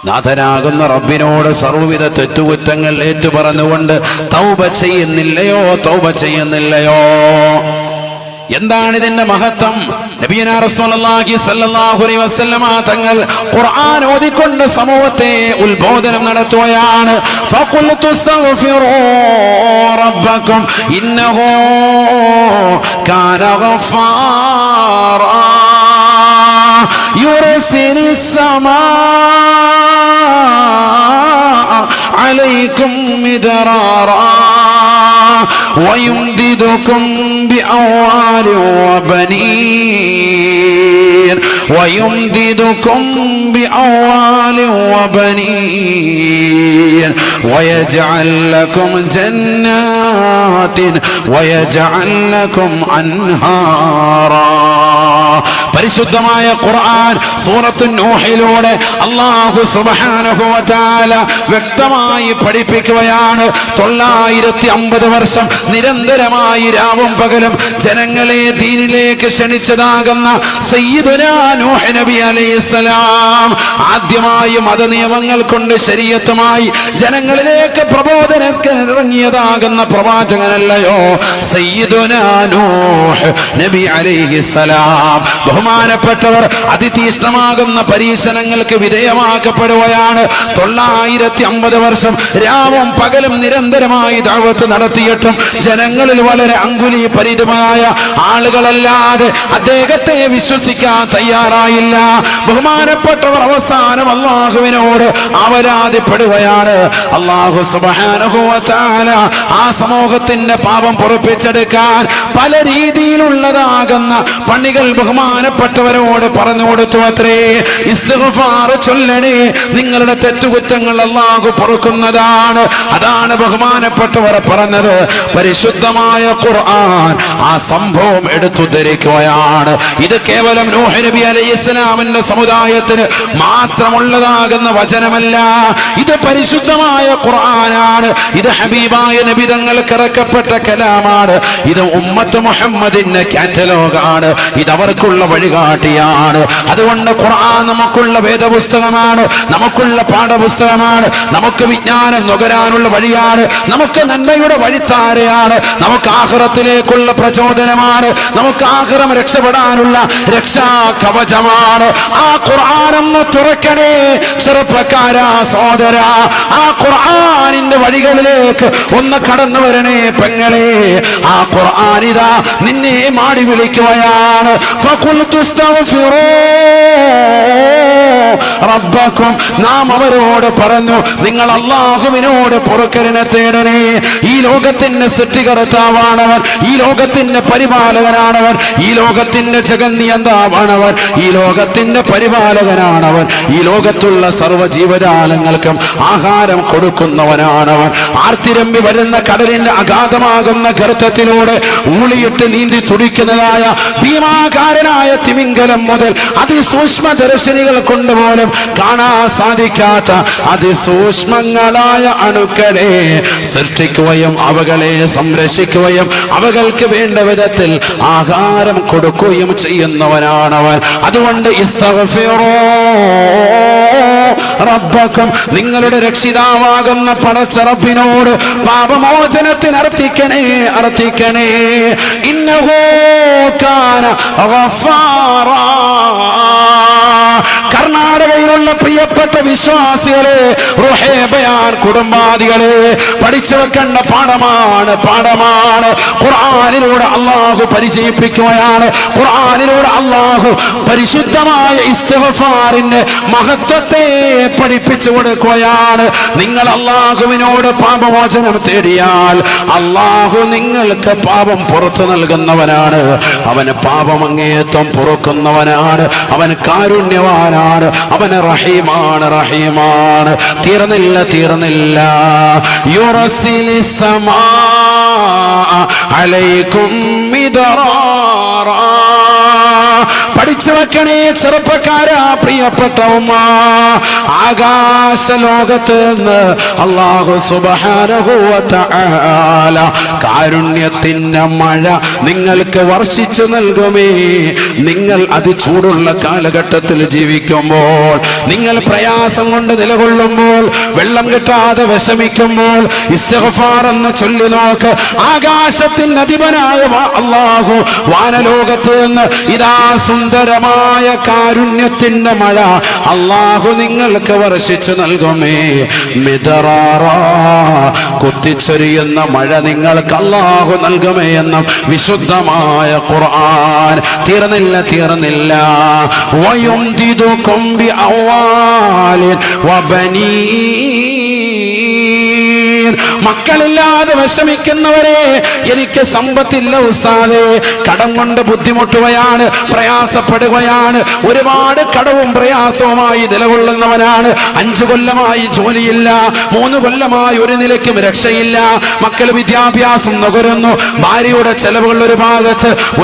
നാഥനാകുന്ന റബ്ബിനോട് സർവ്വവിധ തെറ്റുകുറ്റങ്ങൾ ഏറ്റുപറഞ്ഞുകൊണ്ട് തൗബ ചെയ്യുന്നില്ലയോ? തൗബ ചെയ്യുന്നില്ലയോ? എന്താണ് ഇതിന്റെ മഹത്വം? നബിയുനാ റസൂലുള്ളാഹി സ്വല്ലല്ലാഹു അലൈഹി വസല്ലമ തങ്ങൾ ഖുർആൻ ഓതിക്കൊണ്ട് സമൂഹത്തെ ഉത്ബോധനം നടത്തുകയാണ്. ഫഖുൽതു അസ്തഗ്ഫിറൂ റബ്ബക്കും ഇന്നഹു കാന ഗഫാറാ യുർസിലിസ് സമാ عليكم مدرارا ويمددكم بأموال وبنين ويمددكم بأموال وبنين ويجعل لكم جنات ويجعل لكم أنهارا. പരിശുദ്ധമായ ഖുർആൻ സൂറത്തു നൂഹിലൂടെ അല്ലാഹു സുബ്ഹാനഹു വ തആല വ്യക്തമായി പഠിപ്പിക്കുകയാണ്. 950 വർഷം നിരന്തരമായി രാവും പകലും ജനങ്ങളെ ദീനിലേക്ക് ക്ഷണിച്ചതാകുന്ന സയ്യിദുനാ നൂഹ് നബി അലൈഹിസ്സലാം ആദ്യമായി മതനിയമങ്ങൾ കൊണ്ട് ശരീഅത്തുമായി ജനങ്ങളിലേക്ക് പ്രബോധനത്തിന് ഇറങ്ങിയതാകുന്ന പ്രവാചകനല്ലയോ സയ്യിദുനാ നൂഹ് നബി അലൈഹിസ്സലാം. ബഹുമാനപ്പെട്ടവർ അതിതീഷ്ണമാകുന്ന പരീക്ഷണങ്ങൾക്ക് വിധേയമാക്കപ്പെടുകയാണ്. 950 വർഷം രാവും പകലും നിരന്തരമായി ദഅവത്ത് നടത്തിയിട്ടും ജനങ്ങളിൽ വളരെ അങ്കുലി പരിതമായ ആളുകളല്ലാതെ അദ്ദേഹത്തെ വിശ്വസിക്കാൻ തയ്യാറായില്ല. ബഹുമാനപ്പെട്ടവർ അവസാനം അല്ലാഹുവിനോട് അവരാധിപ്പെടുകയാണ്. അല്ലാഹു സുബ്ഹാനഹു വ തആല ആ സമൂഹത്തിന്റെ പാപം പൊറുപ്പിച്ചെടുക്കാൻ പല രീതിയിലുള്ളതാകുന്ന പണികൾ ബഹുമാനപ്പെട്ടവരോട് പറഞ്ഞു കൊടുത്തു അത്രേ. ഇസ്തിഗ്ഫാർ ചൊല്ലണേ, നിങ്ങളുടെ തെറ്റുകുറ്റങ്ങൾ അല്ലാഹു പൊറുക്കുന്നതാണ്. അതാണ് ബഹുമാനപ്പെട്ടവർ പറഞ്ഞത്. പരിശുദ്ധമായ ഖുർആൻ ആ സംഭവം എടുത്തുദ്ധരിക്കുകയാണ്. ഇത് കേവലം നൂഹ് നബി അലൈഹിസ്സലാമിന്റെ സമുദായത്തിന് മാത്രമുള്ളതാകുന്ന വചനമല്ല, ഇത് പരിശുദ്ധമായ ഖുർആനാണ്. ഇത് ഹബീബായ നബി തങ്ങൾക്ക് ഇറക്കപ്പെട്ട കലാമാണ്. ഇത് ഉമ്മത്ത് മുഹമ്മദിന്റെ കാറ്റലോഗാണ്. ഇത് അവർക്കുള്ള വഴികാട്ടിയാണ്. അതുകൊണ്ട് ഖുർആൻ നമുക്കുള്ള വേദപുസ്തകമാണ്, നമുക്കുള്ള പാഠപുസ്തകമാണ്, നമുക്ക് വിജ്ഞാനം നുകരാനുള്ള വഴിയാണ്, നമുക്ക് നന്മയുടെ വഴിത്താരയാണ്, നമുക്ക് ആഖിറത്തിലേക്കുള്ള പ്രചോദനമാണ്, നമുക്ക് ആഖിറം രക്ഷപ്പെടാനുള്ള രക്ഷാ കവചമാണ്. ആ ഖുർആനൊന്ന് തുറക്കണേ ചെറുപ്പക്കാരാ, സഹോദരാ. ആ ഖുർആനിന്റെ വഴികളിലേക്ക് ഒന്ന് കടന്നു വരണേ പെങ്ങളെ. ആ ഖുർആനിതാ നിന്നെ മാടി വിളിക്കുകയാണ്. ഫഖുൽതു അസ്തഗ്ഫിറൂ റബ്ബക്കും, നാം അവരോട് പറഞ്ഞു, നിങ്ങൾ അല്ലാഹുവിനോട് പൊറുക്കലിനെ തേടണേ. ഈ ലോകത്തിന്റെ സൃഷ്ടികർത്താവാണവൻ, ഈ ലോകത്തിന്റെ പരിപാലകനാണവൻ, ഈ ലോകത്തിന്റെ ജഗന്നിയന്താവാണവൻ, ഈ ലോകത്തിന്റെ പരിപാലകനാണവൻ, ഈ ലോകത്തുള്ള സർവ്വ ജീവജാലങ്ങൾക്കും ആഹാരം കൊടുക്കുന്നവനാണവൻ. ആർത്തിരമ്പി വരുന്ന കടലിന്റെ അഗാധമാകുന്ന ഗർത്തത്തിലൂടെ ഊളിയിട്ട് നീന്തി തുടിക്കുന്നതായ ഭീമാകാരനായ തിമിംഗലം മുതൽ അതിസൂക്ഷ്മദർശിനികൾ കൊണ്ടുപോലും കാണാൻ സാധിക്കാത്ത അതിസൂക്ഷ്മങ്ങളായ അണുക്കളെ സൃഷ്ടിക്കുകയും അവകളെ സംരക്ഷിക്കുകയും അവകൾക്ക് വേണ്ട വിധത്തിൽ ആഹാരം കൊടുക്കുകയും ചെയ്യുന്നവനാണവൻ. അതുകൊണ്ട് ഇസ്തഗ്ഫിറൂ റബ്ബക്കും, നിങ്ങളുടെ രക്ഷിതാവാകുന്ന പടച്ച റബ്ബിനോട് പാപമോചനത്തിന് അർത്ഥിക്കണേ. ഇന്നഹു കാന ഗഫാറാ. കർണാടകയിലുള്ള പ്രിയപ്പെട്ട വിശ്വാസികളെ, റുഹൈബയാൻ കുടുംബാദികളെ, പഠിച്ചു വെക്കേണ്ട പാഠമാണ്. ഖുർആനിലൂടെ അല്ലാഹു പരിചയിപ്പിക്കുകയാണ്. ഖുർആനിലൂടെ അല്ലാഹു പരിശുദ്ധമായ ഇസ്തിഗ്ഫാറിന്റെ മഹത്വത്തെ പഠിപ്പിച്ചു കൊടുക്കുകയാണ്. നിങ്ങൾ അല്ലാഹുവിനോട് പാപമോചനം തേടിയാൽ അല്ലാഹു നിങ്ങൾക്ക് പാപം പുറത്തു നൽകുന്നവനാണ്. അവന് പാപം അങ്ങേയറ്റം പൊറുക്കുന്നവനാണ്. അവൻ കാരുണ്യവാനാണ്. അവന് റഹീമാണ്. തീർന്നില്ല. യുർസിലിസ് സമാ അലൈക്കും മിദറാറാ. പഠിച്ചു വെക്കണേ ചെറുപ്പക്കാരാ, പ്രിയപ്പെട്ട ഉമ്മ. ആകാശ ലോകത്ത് നിന്ന് അല്ലാഹു സുബ്ഹാനഹു വ തആല കാരുണ്യത്തിന്റെ മഴ നിങ്ങൾക്ക് വർഷിച്ചു നൽകുമേ. നിങ്ങൾ അതിചൂടുള്ള കാലഘട്ടത്തിൽ ജീവിക്കുമ്പോൾ, നിങ്ങൾ പ്രയാസം കൊണ്ട് നിലകൊള്ളുമ്പോൾ, വെള്ളം കിട്ടാതെ വിഷമിക്കുമ്പോൾ ഇസ്തിഗ്ഫാർ എന്ന് ചൊല്ലി നോക്ക്. ആകാശത്തിന്റെ അധിപനായ അല്ലാഹു വാനലോകത്ത് നിന്ന് ഇതാ സുന്ദരമായ കാരുണ്യത്തിന്റെ മഴ അല്ലാഹു നിങ്ങൾക്ക് വർഷിച്ചു നൽകുമേ. മിദറാറ കുത്തിച്ചൊരിയുന്ന മഴ നിങ്ങൾക്ക് അല്ലാഹു നൽകുമേ എന്നും വിശുദ്ധമായ ഖുർആൻ. തീർന്നില്ല. വയുംദിദുകും ബിഅവാലിൻ വബനീൻ. മക്കളില്ലാതെ വിഷമിക്കുന്നവരെ, എനിക്ക് സമ്പത്തില്ല ഉസ്താദേ, കടം കൊണ്ട് ബുദ്ധിമുട്ടുകയാണ്, പ്രയാസപ്പെടുകയാണ്, ഒരുപാട് കടവും പ്രയാസവുമായി നിലകൊള്ളുന്നവനാണ്. 5 കൊല്ലമായി ജോലിയില്ല, 3 കൊല്ലമായി ഒരു നിലയ്ക്കും രക്ഷയില്ല, മക്കൾ വിദ്യാഭ്യാസം നുകരുന്നു, ഭാര്യയുടെ ചെലവുകൾ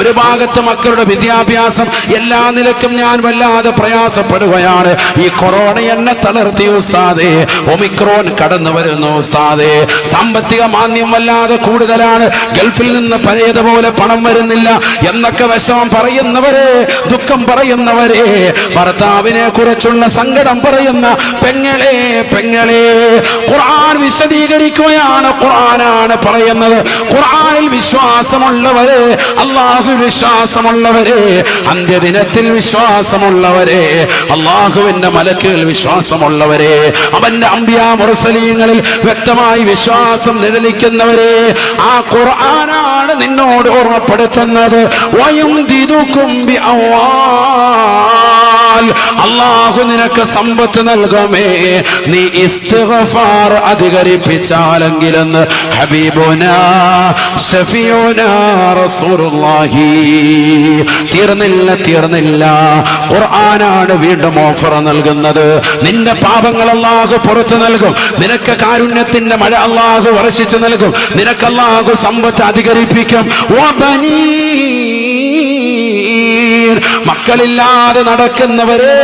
ഒരു ഭാഗത്ത് മക്കളുടെ വിദ്യാഭ്യാസം, എല്ലാ നിലയ്ക്കും ഞാൻ വല്ലാതെ പ്രയാസപ്പെടുകയാണ്. ഈ കൊറോണ എന്നെ തളർത്തി ഉസ്താദേ, ഒമിക്രോൺ കടന്നു വരുന്നു ഉസ്താദേ, സാമ്പത്തിക മാന്ദ്യം വല്ലാതെ കൂടുതലാണ്, ഗൾഫിൽ നിന്ന് പഴയതുപോലെ പണം വരുന്നില്ല എന്നൊക്കെ വിഷമം പറയുന്നവരെ, ദുഃഖം പറയുന്നവരെ, ഭർത്താവിനെ കുറിച്ചുള്ള സങ്കടം പറയുന്ന പെങ്ങളെ, ഖുർആൻ വിശദീകരിക്കുകയാണ്. ഖുർആനാണ് പറയുന്നത്. ഖുർആനിൽ വിശ്വാസമുള്ളവരെ, അല്ലാഹു വിശ്വാസമുള്ളവരെ, അന്ത്യദിനത്തിൽ വിശ്വാസമുള്ളവരെ, അല്ലാഹുവിന്റെ മലക്കുകൾ വിശ്വാസമുള്ളവരെ, അവന്റെ അംബിയാ മുർസലീങ്ങളിൽ വ്യക്തമായി വിശ്വാസം നിഴലിക്കുന്നവരെ, ആ ഖുർആനാണ് നിന്നോട് ഓർമ്മപ്പെടുത്തുന്നത്. വയുംദിദുകും ബിഅവാൽ. അല്ലാഹു നിനക്ക് സമ്പത്ത് നൽകുമേ, നീ ഇസ്തിഗ്ഫാർ അധികരിപ്പിച്ചാലെങ്കിലെന്ന് ഹബീബുനാ ശഫീഉനാ റസൂലുള്ളാഹി. തീർന്നില്ല. ഖുർആനാണ് വീണ്ടും ഓഫർ നൽകുന്നത്. നിന്റെ പാപങ്ങൾ അല്ലാഹു പുറത്തു നൽകും, നിനക്ക് കാരുണ്യത്തിന്റെ മഴ അല്ലാഹു വർഷിച്ചു നൽകും, നിനക്ക് അല്ലാഹു സമ്പത്ത് അധികരിപ്പിക്കും. മക്കളില്ലാതെ നടക്കുന്നവരെ,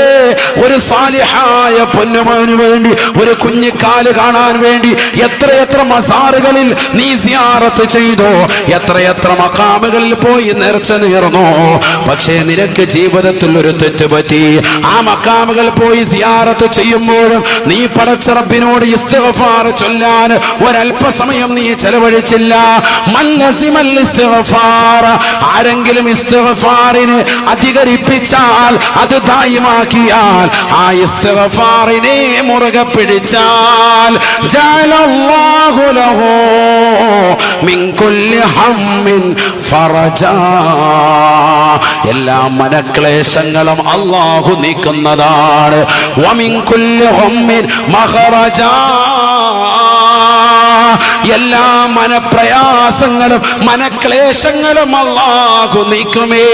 ഒരു സാലിഹായ പൊന്നുമോന് വേണ്ടി, ഒരു കുഞ്ഞിക്കാല് കാണാൻ വേണ്ടി എത്രയെത്ര മസാറുകളിൽ നീ സിയാറത്ത് ചെയ്തോ, എത്രയെത്ര മഖാമുകളിൽ പോയി നേർച്ച നേർന്നോ. പക്ഷേ നിനക്ക് ജീവിതത്തിൽ ഒരു തെറ്റ് പറ്റി. ആ മഖാമുകൾ പോയി സിയാറത്ത് ചെയ്യുമ്പോഴും നീ പടച്ച റബ്ബിനോട് ഇസ്തിഗ്ഫാർ ചൊല്ലാൻ ഒരല്പസമയം നീ ചെലവഴിച്ചില്ല. മല്ലസിമൽ ഇസ്തിഗ്ഫാർ. ആരെങ്കിലും ഇസ്തിഗ്ഫാറിന് അധികരിപ്പിച്ചാൽ, അത് ദായിമാക്കിയാൽ, ആ ഇസ്തിഗ്ഫാറിനെ മുറുകെ പിടിച്ചാൽ, ജഅലല്ലാഹു ലഹു മിൻ കുല്ലി ഹമ്മിൻ ഫറജാ. എല്ലാ മനക്ലേശങ്ങളും അല്ലാഹു നീക്കുന്നതാണ്. വമിൻ കുല്ലി ഹമ്മിൻ മഖറജാ. എല്ലാ മനപ്രയാസങ്ങളും മനക്ലേശങ്ങളും അല്ലാഹു നീക്കുമേ.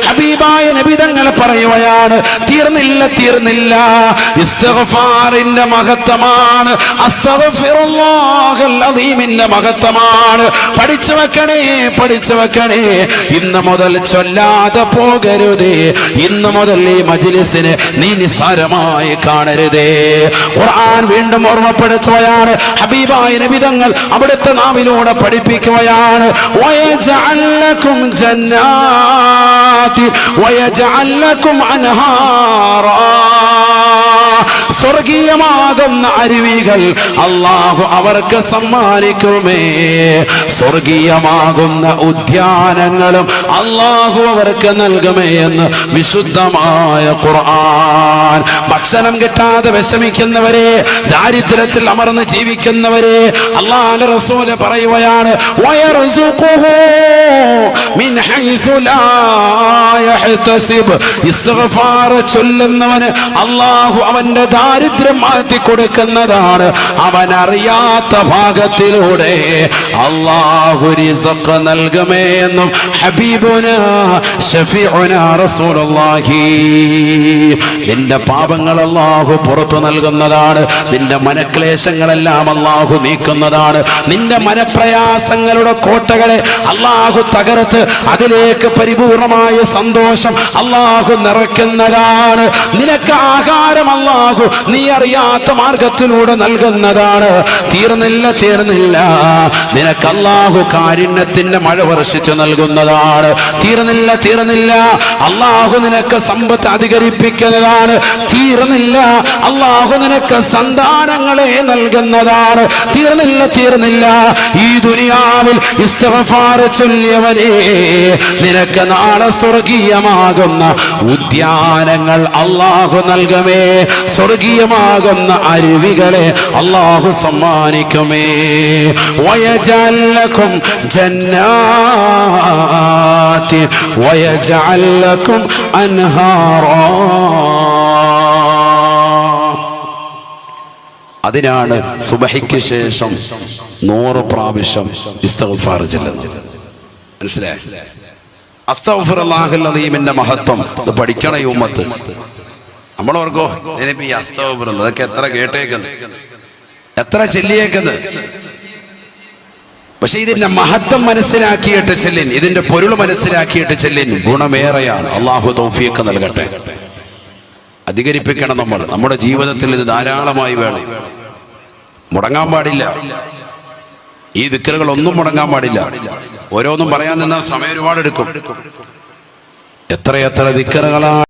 ഹബീബായ നബി തങ്ങൾ പറയുകയാണ്, തീർന്നില്ല. ഇസ്തിഗ്ഫാറിന്റെ മഹത്വമാണ്, അസ്തഗ്ഫിറുല്ലാഹൽ അദീമിന്റെ മഹത്വമാണ്. പഠിച്ചു വെക്കണേ. ഇന്ന് മുതൽ ചൊല്ലാതെ പോകരുതേ. ഇന്ന് മുതൽ ഈ മജ്ലിസിനെ നീ നിസ്സാരമായി കാണരുതേ. ഖുർആൻ വീണ്ടും ഓർമ്മപ്പെടുത്തുകയാണ്. ഹബീബായ നബി തങ്ങൾ അവിടുത്തെ നാവിലൂടെ പഠിപ്പിക്കുകയാണ്. വയജഅൽ ലക്കും ജന്നാതി വയജഅൽ ലക്കും അൻഹാറാ. സ്വർഗീയമാകുന്ന അരുവികൾ അല്ലാഹു അവർക്ക് സമ്മാനിക്കുമേ. സ്വർഗീയമാകുന്ന ഉദ്യാനങ്ങളും അല്ലാഹു അവർക്ക് നൽകുമേ എന്ന് വിശുദ്ധമായ ഖുർആൻ. ഭക്ഷണം കിട്ടാതെ വിഷമിക്കുന്നവരെ, ദാരിദ്ര്യത്തിൽ അമർന്ന് ജീവിക്കുന്നവരെ അല്ലാഹുവിന്റെ റസൂൽ പറയുകയാണ്, വയർസുഖുഹു മിൻ ഹൈസു ലാ യഹ്തസിബ്. ഇസ്തിഗ്ഫാർ ചൊല്ലുന്നവന് അല്ലാഹു അവന്റെ ദാരിദ്ര്യം മാറ്റി കൊടുക്കുന്നതാണ്. അവൻ അറിയാത്ത ഭാഗത്തിലൂടെ അല്ലാഹു റിസ്ഖ് നൽകുമേ എന്നും ഹബീബുനാ ശഫീഉനാ റസൂലുള്ളാഹി. നിന്റെ പാപങ്ങൾ അല്ലാഹു പുറത്തു നൽകുന്നതാണ്. നിന്റെ മനക്ലേശങ്ങളെല്ലാം അല്ലാഹു നീക്കുന്നതാണ്. നിന്റെ മനപ്രയാസങ്ങളുടെ കോട്ടകളെ അല്ലാഹു തകർത്ത് അതിലേക്ക് പരിപൂർണമായ സന്തോഷം അല്ലാഹു നിറയ്ക്കുന്നതാണ്. നിനക്ക് ആഹാരം അല്ലാഹു നീ അറിയാത്ത മാർഗത്തിലൂടെ നൽകുന്നതാണ്. തീർന്നില്ല, നിനക്ക് അല്ലാഹു കാരുണ്യത്തിന്റെ മഴ വർഷിച്ചു നൽകുന്നതാണ്. തീർന്നില്ല, അല്ലാഹു നിനക്ക് സമ്പത്ത് അധികരിപ്പിക്കുന്നതാണ്. തീർന്നില്ല, അല്ലാഹു നിനക്ക് സന്താനങ്ങളെ നൽകുന്നതാണ്. തീർന്നില്ല, ഈ ദുനിയാവിൽ ഇസ്തിഗ്ഫാർ ചൊല്ലിയവനെ നിനക്ക് നാളെ സ്വർഗീയമാകുന്ന ഉദ്യാനങ്ങൾ അല്ലാഹു നൽകുമേ. സ്വർഗീയമാകുന്ന അരുവികളെ അല്ലാഹു സമ്മാനിക്കുമേ. വയജഅൽ ലക്കും ജന്നാത്തി വയജഅൽ ലക്കും അൻഹാറാ. അതിനാണ് സുബഹിക്ക് ശേഷം 100 പ്രാവശ്യം ഇസ്തിഗ്ഫാർ ചൊല്ലുന്നത്. മനസ്സിലായി? അസ്തഗ്ഫിറുല്ലാഹൽ അദീമിന്റെ മഹത്വം ഇത് പഠിക്കണ ഈ ഉമ്മത്ത്. നമ്മളോർക്കോ ഇനിയിപ്പോ ഈ അസ്തഗ്ഫിറുല്ലാഹ് അതൊക്കെ എത്ര കേട്ടേക്കുന്നത്, എത്ര ചൊല്ലിയേക്കുന്നത്. പക്ഷെ ഇതിന്റെ മഹത്വം മനസ്സിലാക്കിയിട്ട് ചെല്ലിൻ, ഇതിന്റെ പൊരുൾ മനസ്സിലാക്കിയിട്ട് ചെല്ലിൻ, ഗുണമേറെയാണ്. അല്ലാഹു തൗഫീഖ് നൽകട്ടെ. അധികരിപ്പിക്കണം. നമ്മുടെ ജീവിതത്തിൽ ഇത് ധാരാളമായി വേണം. മുടങ്ങാൻ പാടില്ല. ഈ ദിക്റുകളൊന്നും മുടങ്ങാൻ പാടില്ല. ഓരോന്നും പറയാൻ നിന്നാൽ സമയം ഒരുപാട് എടുക്കും. എത്ര ദിക്റുകളാണ്